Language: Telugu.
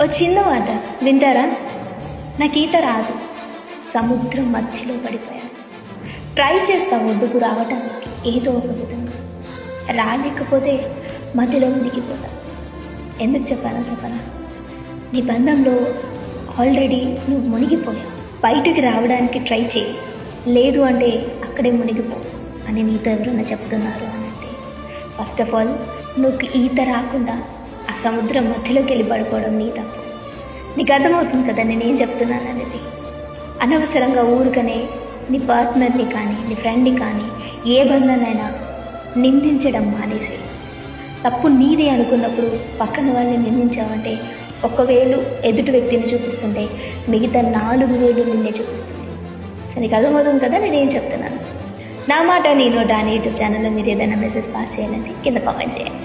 ఓ చిన్న మాట వింటారా? నాకు ఈత రాదు, సముద్రం మధ్యలో పడిపోయాను. ట్రై చేస్తా ఒడ్డుకు రావటానికి ఏదో ఒక విధంగా, రాలేకపోతే మధ్యలో మునిగిపోతా. ఎందుకు చెప్పనా? నీ బంధంలో ఆల్రెడీ నువ్వు మునిగిపోయావు. బయటికి రావడానికి ట్రై చేయి, లేదు అంటే అక్కడే మునిగిపో అని నీతో ఎవరైనా చెప్తున్నారు అని అంటే, ఫస్ట్ ఆఫ్ ఆల్ నువ్వు ఈత రాకుండా ఆ సముద్రం మధ్యలోకి వెళ్ళి పడిపోవడం నీ తప్పు. నీకు అర్థమవుతుంది కదా నేనేం చెప్తున్నాను అనేది. అనవసరంగా ఊరికనే నీ పార్ట్నర్ని కానీ నీ ఫ్రెండ్ని కానీ ఏ బంధాన్నైనా నిందించడం మానేసి, తప్పు నీదే అనుకున్నప్పుడు పక్కన వాళ్ళని నిందించావంటే 1,000 ఎదుటి వ్యక్తిని చూపిస్తుంటే మిగతా 4,000 నిన్నే చూపిస్తుంది. సో నీకు అర్థమవుతుంది కదా నేనేం చెప్తున్నాను. నా మాట నీ నోట అని యూట్యూబ్ ఛానల్లో మీరు ఏదైనా మెసేజ్ పాస్ చేయాలంటే కింద కామెంట్ చేయండి.